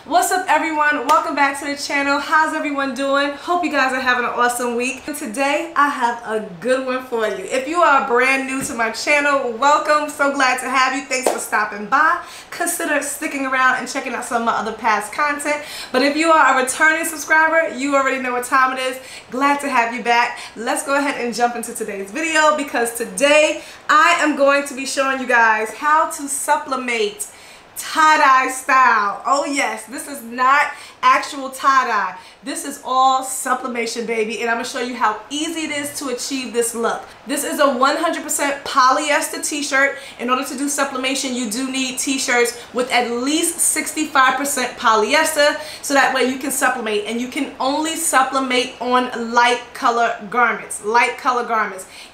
What's up everyone? Welcome back to the channel. How's everyone doing? Hope you guys are having an awesome week. And today I have a good one for you. If you are brand new to my channel, welcome. So glad to have you. Thanks for stopping by. Consider sticking around and checking out some of my other past content. But if you are a returning subscriber, you already know what time it is. Glad to have you back. Let's go ahead and jump into today's video because today I am going to be showing you guys how to supplement tie-dye style. Oh yes, this is not actual tie-dye. This is all sublimation, baby, and I'm going to show you how easy it is to achieve this look. This is a 100% polyester t-shirt. In order to do sublimation, you do need t-shirts with at least 65% polyester, so that way you can sublimate, and you can only sublimate on light color garments.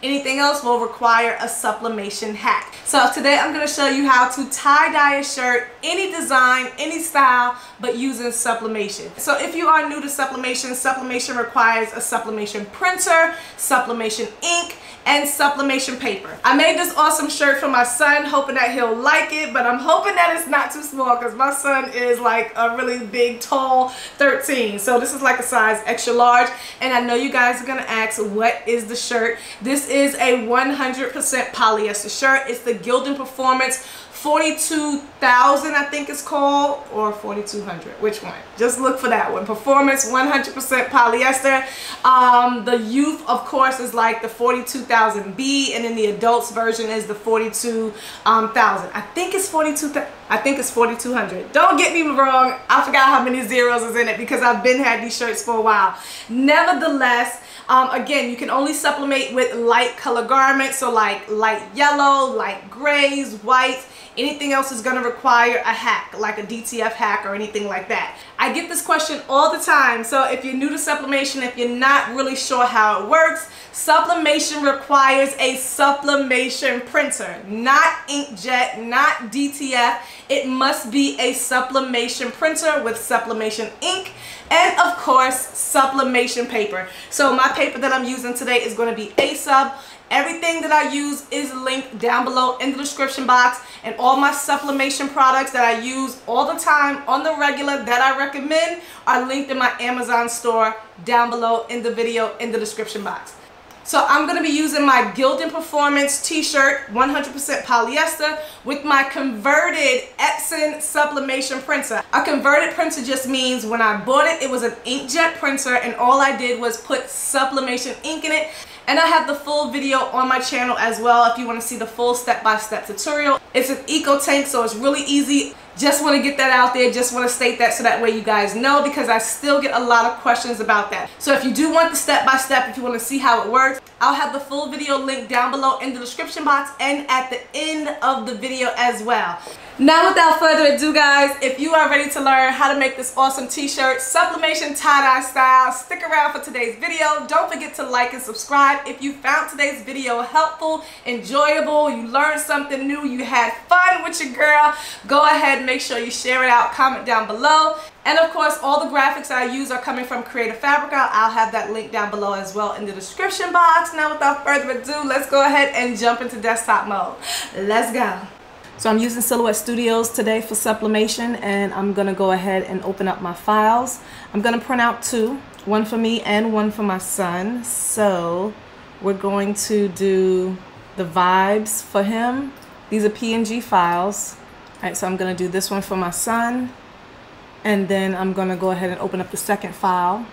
Anything else will require a sublimation hack. So today I'm going to show you how to tie-dye a shirt, any design, any style, but using sublimation. So if you are new to sublimation requires a sublimation printer, sublimation ink, and sublimation paper. I made this awesome shirt for my son, hoping that he'll like it, but I'm hoping that it's not too small because my son is like a really big, tall 13. So this is like a size extra large, and I know you guys are gonna ask, what is the shirt? This is a 100% polyester shirt. It's the Gildan Performance 42,000, I think it's called, or 4,200, which one? Just look for that one. Performance 100% polyester. The youth, of course, is like the 42,000B, and then the adults version is the 42,000. I think it's 4,200. Don't get me wrong, I forgot how many zeros is in it because I've been had these shirts for a while. Nevertheless, again, you can only supplement with light color garments, so like light yellow, light grays, whites. Anything else is going to require a hack, like a DTF hack or anything like that. I get this question all the time, so if you're new to sublimation, if you're not really sure how it works, sublimation requires a sublimation printer, not inkjet, not DTF. It must be a sublimation printer with sublimation ink and, of course, sublimation paper. So my paper that I'm using today is going to be A-Sub. Everything that I use is linked down below in the description box, and all my sublimation products that I use all the time on the regular that I recommend are linked in my Amazon store down below in the video in the description box. So I'm going to be using my Gildan Performance t-shirt, 100% polyester, with my converted Epson sublimation printer. A converted printer just means when I bought it, it was an inkjet printer, and all I did was put sublimation ink in it. And I have the full video on my channel as well if you want to see the full step-by-step tutorial. It's an eco tank, so it's really easy. Just want to get that out there, just want to state that so that way you guys know, because I still get a lot of questions about that. So if you do want the step-by-step, if you want to see how it works, I'll have the full video linked down below in the description box and at the end of the video as well. Now without further ado, guys, if you are ready to learn how to make this awesome t-shirt, sublimation tie-dye style, stick around for today's video. Don't forget to like and subscribe. If you found today's video helpful, enjoyable, you learned something new, you had fun with your girl, go ahead and make sure you share it out, comment down below. And of course, all the graphics I use are coming from Fabrica. I'll have that link down below as well in the description box. Now without further ado, let's go ahead and jump into desktop mode. Let's go. So I'm using Silhouette Studios today for sublimation, and I'm going to go ahead and open up my files. I'm going to print out two, one for me and one for my son. So we're going to do the vibes for him. These are PNG files. All right, so I'm going to do this one for my son, and then I'm going to go ahead and open up the second file.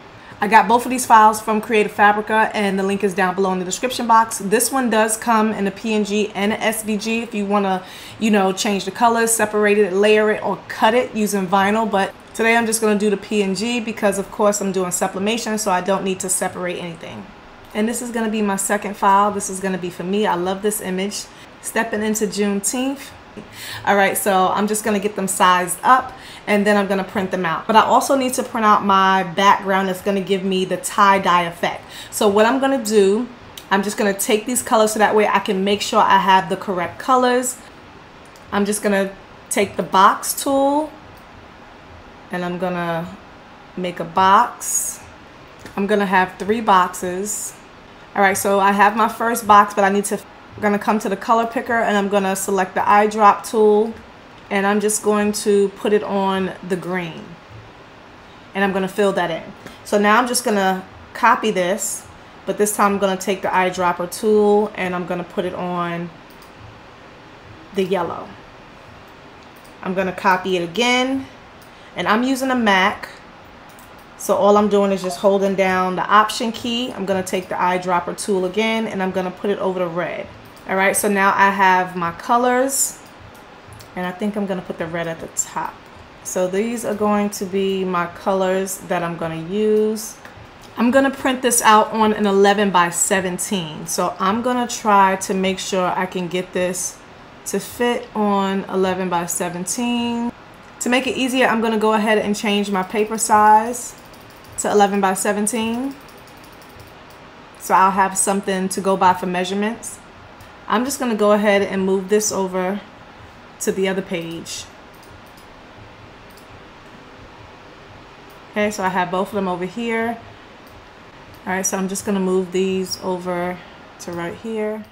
I got both of these files from Fabrica, and the link is down below in the description box. This one does come in a PNG and a SVG if you want to, you know, change the colors, separate it, layer it, or cut it using vinyl. But today I'm just going to do the PNG because, of course, I'm doing sublimation, so I don't need to separate anything. And this is going to be my second file. This is going to be for me. I love this image. Stepping into Juneteenth. Alright, so I'm just going to get them sized up, and then I'm going to print them out. But I also need to print out my background that's going to give me the tie-dye effect. So what I'm going to do, I'm just going to take these colors so that way I can make sure I have the correct colors. I'm just going to take the box tool, and I'm going to make a box. I'm going to have 3 boxes. Alright, so I have my first box, but I need to I'm going to come to the color picker, and I'm going to select the eyedrop tool, and I'm just going to put it on the green. and I'm going to fill that in. So now I'm just going to copy this, but this time I'm going to take the eyedropper tool and I'm going to put it on the yellow. I'm going to copy it again, and I'm using a Mac. So all I'm doing is just holding down the Option key. I'm going to take the eyedropper tool again, and I'm going to put it over the red. All right, so now I have my colors, and I think I'm going to put the red at the top. So these are going to be my colors that I'm going to use. I'm going to print this out on an 11 by 17. So I'm going to try to make sure I can get this to fit on 11 by 17. To make it easier, I'm going to go ahead and change my paper size to 11 by 17. So I'll have something to go by for measurements. I'm just going to go ahead and move this over to the other page. Okay, so I have both of them over here. All right, so I'm just going to move these over to right here.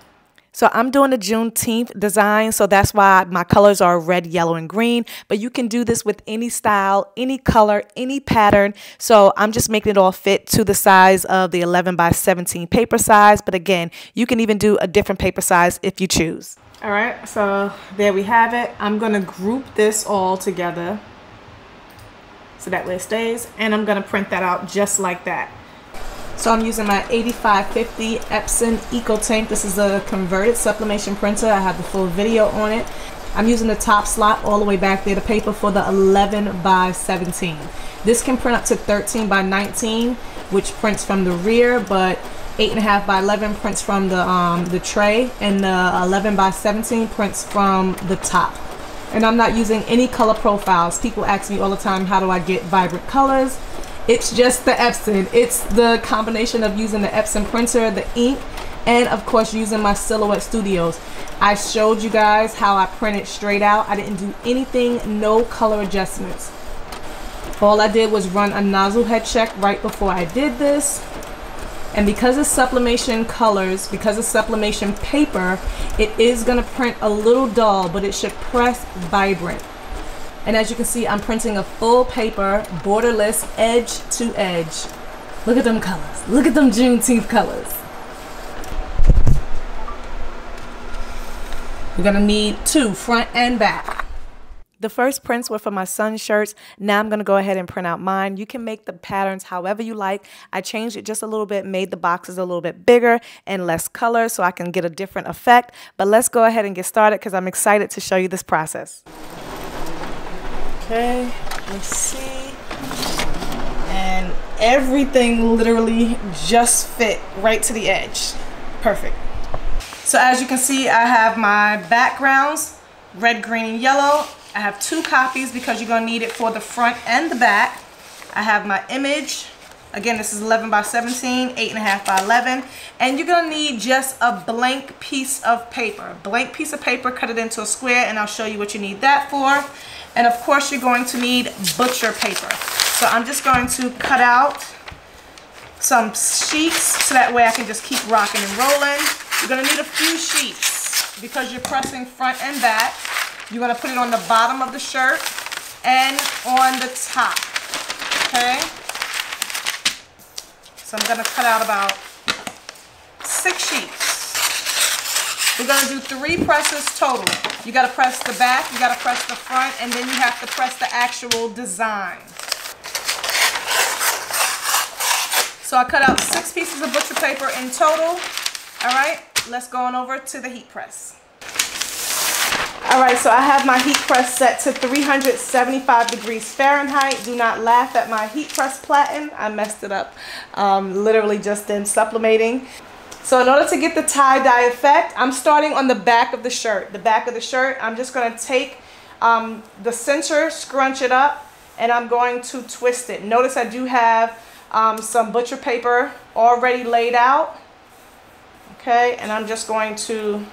So I'm doing the Juneteenth design, so that's why my colors are red, yellow, and green. But you can do this with any style, any color, any pattern. So I'm just making it all fit to the size of the 11 by 17 paper size. But again, you can even do a different paper size if you choose. All right, so there we have it. I'm going to group this all together so that way it stays. And I'm going to print that out just like that. So I'm using my 8550 Epson Eco Tank. This is a converted sublimation printer. I have the full video on it. I'm using the top slot all the way back there, the paper for the 11 by 17. This can print up to 13 by 19, which prints from the rear, but 8.5 by 11 prints from the tray, and the 11 by 17 prints from the top. And I'm not using any color profiles. People ask me all the time, how do I get vibrant colors? It's just the Epson. It's the combination of using the Epson printer, the ink, and of course using my Silhouette Studios. I showed you guys how I printed straight out. I didn't do anything, no color adjustments. All I did was run a nozzle head check right before I did this. And because it's sublimation colors, because it's sublimation paper, it is gonna print a little dull, but it should press vibrant. And as you can see, I'm printing a full paper, borderless, edge to edge. Look at them colors. Look at them Juneteenth colors. You're gonna need two, front and back. The first prints were for my son's shirts. Now I'm gonna go ahead and print out mine. You can make the patterns however you like. I changed it just a little bit, made the boxes a little bit bigger and less color so I can get a different effect. But let's go ahead and get started because I'm excited to show you this process. Okay, let's see. And everything literally just fit right to the edge. Perfect. So as you can see, I have my backgrounds, red, green, and yellow. I have two copies because you're gonna need it for the front and the back. I have my image. Again, this is 11 by 17, 8.5 by 11. And you're gonna need just a blank piece of paper. Blank piece of paper, cut it into a square, and I'll show you what you need that for. And of course, you're going to need butcher paper. So I'm just going to cut out some sheets so that way I can just keep rocking and rolling. You're gonna need a few sheets because you're pressing front and back. You're gonna put it on the bottom of the shirt and on the top, okay? So I'm gonna cut out about 6 sheets. We're gonna do 3 presses total. You gotta press the back, you gotta press the front, and then you have to press the actual design. So I cut out 6 pieces of butcher paper in total. All right, let's go on over to the heat press. All right, so I have my heat press set to 375 degrees Fahrenheit. Do not laugh at my heat press platen. I messed it up literally just in sublimating. So in order to get the tie-dye effect, I'm starting on the back of the shirt. The back of the shirt, I'm just gonna take the center, scrunch it up, and I'm going to twist it. Notice I do have some butcher paper already laid out. Okay, and I'm just going to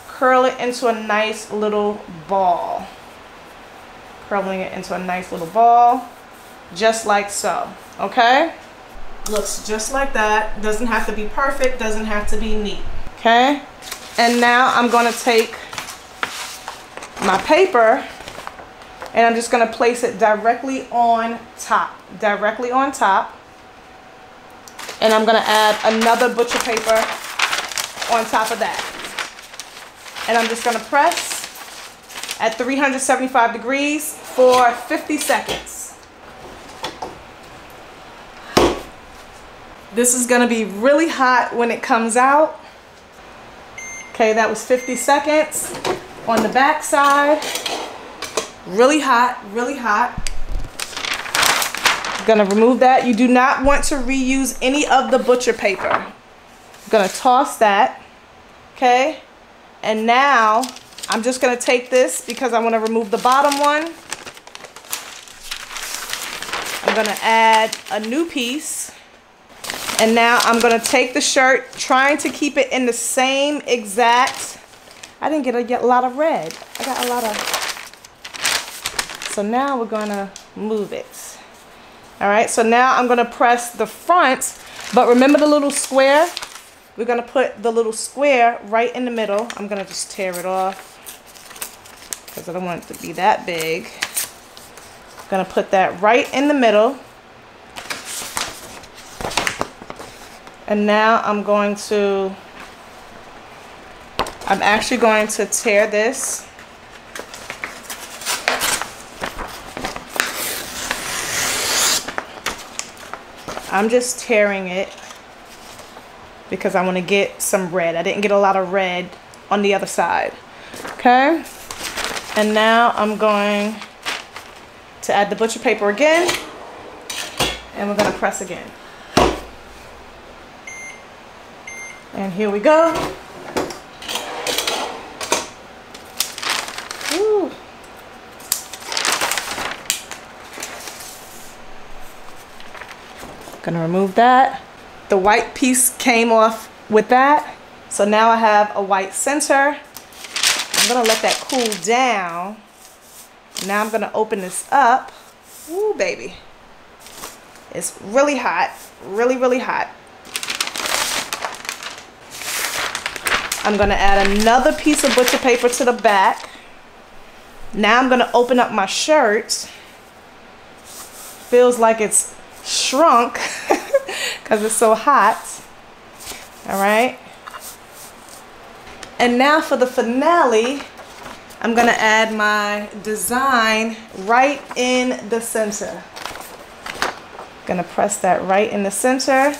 curl it into a nice little ball. Curling it into a nice little ball, just like so, okay? Looks just like that. Doesn't have to be perfect, doesn't have to be neat, okay? And now I'm gonna take my paper And I'm just going to place it directly on top. Directly on top. And I'm going to add another butcher paper on top of that. And I'm just going to press at 375 degrees for 50 seconds. This is going to be really hot when it comes out. Okay, that was 50 seconds on the back side. Really hot, really hot. Gonna remove that. You do not want to reuse any of the butcher paper. Gonna toss that. Okay, and now I'm just gonna take this because I want to remove the bottom one. I'm gonna add a new piece, and now I'm gonna take the shirt, trying to keep it in the same exact. I didn't get a lot of red. I got a lot of. So now we're gonna move it. All right, so now I'm gonna press the front, but remember the little square? We're gonna put the little square right in the middle. I'm gonna just tear it off because I don't want it to be that big. I'm gonna put that right in the middle. And now I'm actually going to tear this. I'm just tearing it because I want to get some red. I didn't get a lot of red on the other side. Okay. And now I'm going to add the butcher paper again. And we're going to press again. And here we go. Woo. Gonna remove that. The white piece came off with that. So now I have a white center. I'm gonna let that cool down. Now I'm gonna open this up. Ooh, baby. It's really hot, really, really hot. I'm gonna add another piece of butcher paper to the back. Now I'm gonna open up my shirt. Feels like it's shrunk because it's so hot. All right, and now for the finale, I'm gonna add my design right in the center. Gonna press that right in the center.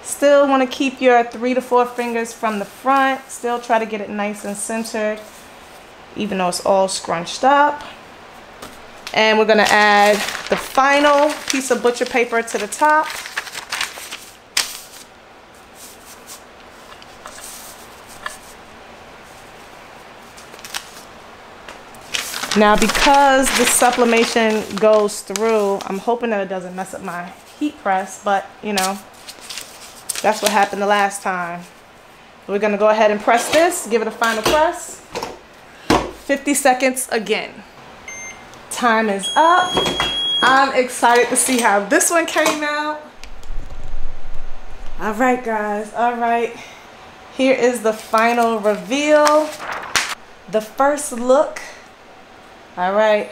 Still want to keep your 3 to 4 fingers from the front. Still try to get it nice and centered, even though it's all scrunched up. And we're going to add the final piece of butcher paper to the top. Now, because the sublimation goes through, I'm hoping that it doesn't mess up my heat press, but you know, that's what happened the last time. We're going to go ahead and press this, give it a final press. 50 seconds again. Time is up. I'm excited to see how this one came out. All right, guys. All right. Here is the final reveal. The first look. All right.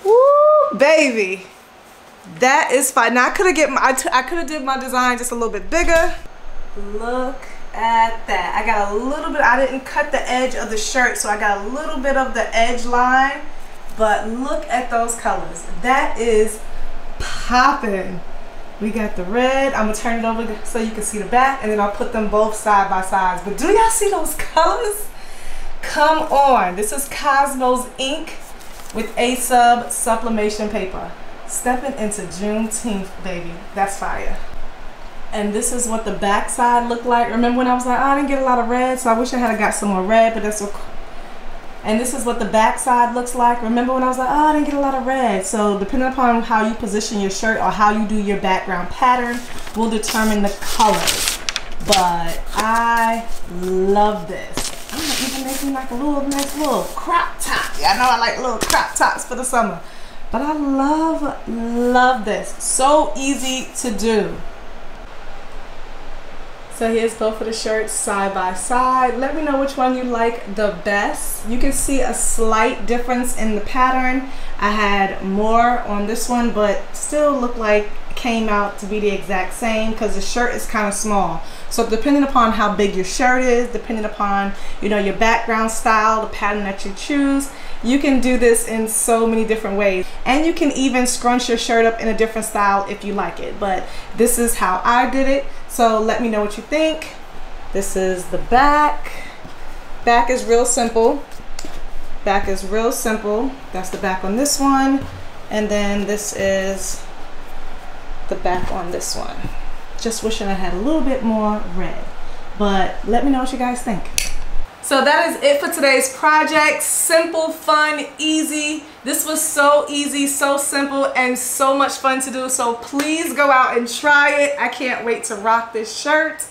Woo, baby. That is fine. Now I could have did my design just a little bit bigger. Look at that. I got a little bit. I didn't cut the edge of the shirt, so I got a little bit of the edge line. But look at those colors. That is popping. We got the red. I'm gonna turn it over so you can see the back, and then I'll put them both side by side. But do y'all see those colors? Come on. This is Cosmos ink with A-Sub sublimation paper. Stepping into Juneteenth, baby. That's fire. And this is what the back side looked like. Remember when I was like, oh, I didn't get a lot of red, so I wish I had got some more red, but that's okay. And this is what the back side looks like. Remember when I was like, oh, I didn't get a lot of red. So depending upon how you position your shirt or how you do your background pattern will determine the colors. But I love this. I'm gonna even make me like a little nice little crop top. Yeah, I know I like little crop tops for the summer. But I love this. So easy to do. So here's both of the shirts side by side. Let me know which one you like the best. You can see a slight difference in the pattern. I had more on this one, but still look like it came out to be the exact same because the shirt is kind of small. So depending upon how big your shirt is, depending upon, you know, your background style, the pattern that you choose, you can do this in so many different ways. And you can even scrunch your shirt up in a different style if you like it. But this is how I did it. So let me know what you think. This is the back. Back is real simple. Back is real simple. That's the back on this one. And then this is the back on this one. Just wishing I had a little bit more red. But let me know what you guys think. So that is it for today's project. Simple, fun, easy. This was so easy, so simple, and so much fun to do. So please go out and try it. I can't wait to rock this shirt.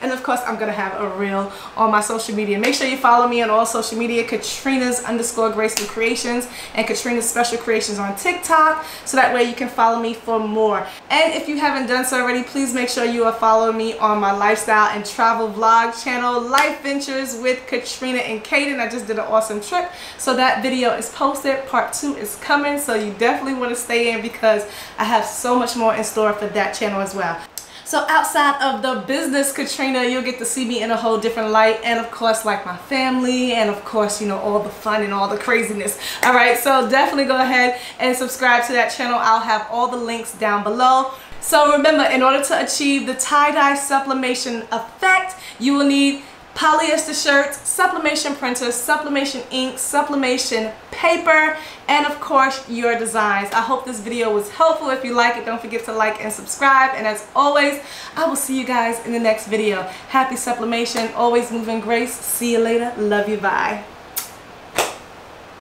And of course, I'm gonna have a reel on my social media. Make sure you follow me on all social media, Katrina's_graceful creations and Katrina's special creations on TikTok, so that way you can follow me for more. And if you haven't done so already, please make sure you are following me on my lifestyle and travel vlog channel, Life Ventures with Katrina and Kaden. I just did an awesome trip, so that video is posted. Part 2 is coming, so you definitely want to stay in because I have so much more in store for that channel as well. So outside of the business Katrina, you'll get to see me in a whole different light, and of course like my family, and of course, you know, all the fun and all the craziness. All right, so definitely go ahead and subscribe to that channel. I'll have all the links down below. So remember, in order to achieve the tie-dye sublimation effect, you will need polyester shirts, sublimation printers, sublimation ink, sublimation paper, and of course your designs. I hope this video was helpful. If you like it, don't forget to like and subscribe, and as always, I will see you guys in the next video. Happy sublimation, always move in grace. See you later. Love you. Bye.